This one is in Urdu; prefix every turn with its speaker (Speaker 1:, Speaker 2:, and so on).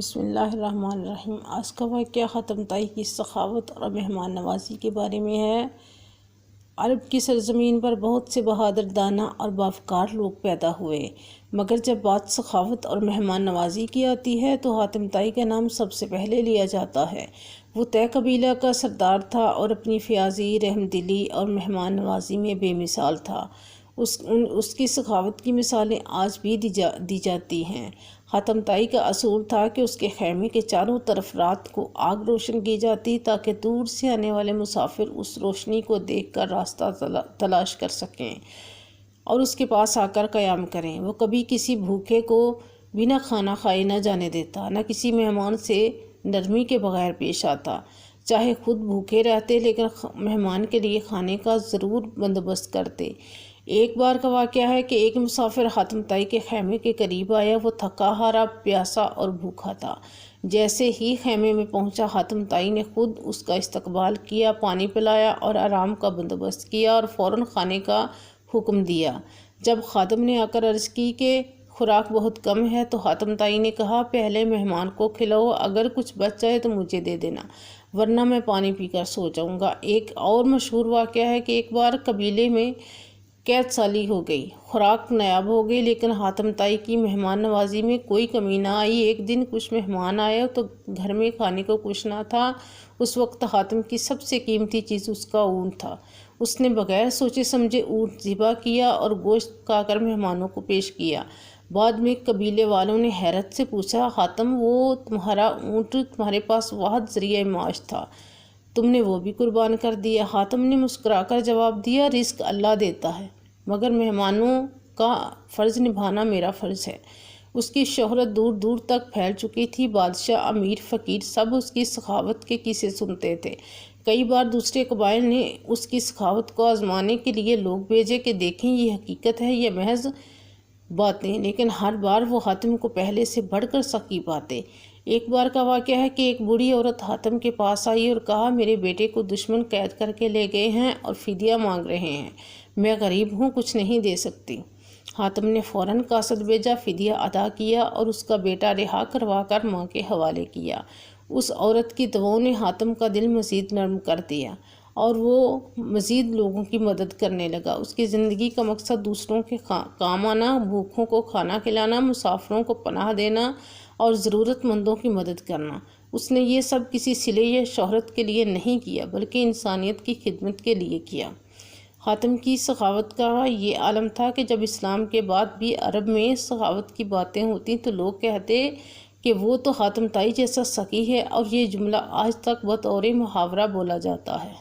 Speaker 1: بسم اللہ الرحمن الرحیم۔ آج کا واقعہ خاتم طائی کی سخاوت اور مہمان نوازی کے بارے میں ہے۔ عرب کی سرزمین پر بہت سے بہادر دانا اور باوقار لوگ پیدا ہوئے، مگر جب بات سخاوت اور مہمان نوازی کی آتی ہے تو حاتم طائی کا نام سب سے پہلے لیا جاتا ہے۔ وہ طے قبیلہ کا سردار تھا اور اپنی فیاضی، رحم دلی اور مہمان نوازی میں بے مثال تھا۔ اس کی سخاوت کی مثالیں آج بھی دی جاتی ہیں۔ حاتم طائی کا اصول تھا کہ اس کے خیمے کے چاروں طرف رات کو آگ روشن کی جاتی تاکہ دور سے آنے والے مسافر اس روشنی کو دیکھ کر راستہ تلاش کر سکیں اور اس کے پاس آ کر قیام کریں۔ وہ کبھی کسی بھوکے کو بنا کھانا کھائے نہ جانے دیتا، نہ کسی مہمان سے نرمی کے بغیر پیش آتا، چاہے خود بھوکے رہتے لیکن مہمان کے لیے کھانے کا ضرور بندوبست کرتے۔ ایک بار کا واقعہ ہے کہ ایک مسافر حاتم طائی کے خیمے کے قریب آیا۔ وہ تھکا ہارا، پیاسا اور بھوکا تھا۔ جیسے ہی خیمے میں پہنچا، حاتم طائی نے خود اس کا استقبال کیا، پانی پلایا اور آرام کا بندوبست کیا اور فوراً کھانے کا حکم دیا۔ جب خادم نے آ کر عرض کی کہ خوراک بہت کم ہے تو حاتم طائی نے کہا، پہلے مہمان کو کھلاؤ، اگر کچھ بچ جائے تو مجھے دے دینا، ورنہ میں پانی پی کر سو جاؤں گا۔ ایک اور مشہور واقعہ ہے کہ ایک بار قبیلے میں قحط سالی ہو گئی، خوراک نایاب ہو گئی، لیکن حاتم طائی کی مہمان نوازی میں کوئی کمی نہ آئی۔ ایک دن کچھ مہمان آئے تو گھر میں کھانے کو کچھ نہ تھا۔ اس وقت حاتم کی سب سے قیمتی چیز اس کا اونٹ تھا۔ اس نے بغیر سوچے سمجھے اونٹ ذبح کیا اور گوشت پکا کر مہمانوں کو پیش کیا۔ بعد میں قبیلے والوں نے حیرت سے پوچھا، حاتم، وہ تمہارا اونٹ تمہارے پاس واحد ذریعہ معاش تھا، تم نے وہ بھی قربان کر دیا؟ حاتم نے مسکرا کر جواب دیا، رزق اللہ دیتا ہے، مگر مہمانوں کا فرض نبھانا میرا فرض ہے۔ اس کی شہرت دور دور تک پھیل چکی تھی۔ بادشاہ، امیر، فقیر سب اس کی سخاوت کے قصے سنتے تھے۔ کئی بار دوسرے قبائل نے اس کی سخاوت کو آزمانے کے لیے لوگ بھیجے کہ دیکھیں یہ حقیقت ہے یا محض باتیں، لیکن ہر بار وہ حاتم کو پہلے سے بڑھ کر سکی پاتے۔ ایک بار کا واقعہ ہے کہ ایک بوڑھی عورت حاتم کے پاس آئی اور کہا، میرے بیٹے کو دشمن قید کر کے لے گئے ہیں اور فدیہ مانگ رہے ہیں، میں غریب ہوں، کچھ نہیں دے سکتی۔ حاتم نے فوراً قاصد بھیجا، فدیہ ادا کیا اور اس کا بیٹا رہا کروا کر ماں کے حوالے کیا۔ اس عورت کی دعاؤں نے حاتم کا دل مزید نرم کر دیا اور وہ مزید لوگوں کی مدد کرنے لگا۔ اس کی زندگی کا مقصد دوسروں کے کام آنا، بھوکوں کو کھانا کھلانا، مسافروں کو پناہ دینا اور ضرورت مندوں کی مدد کرنا۔ اس نے یہ سب کسی صلے یا شہرت کے لیے نہیں کیا بلکہ انسانیت کی خدمت کے لیے کیا۔ حاتم کی سخاوت کا یہ عالم تھا کہ جب اسلام کے بعد بھی عرب میں سخاوت کی باتیں ہوتی تو لوگ کہتے کہ وہ تو حاتم طائی جیسا سخی ہے، اور یہ جملہ آج تک بطور محاورہ بولا جاتا ہے۔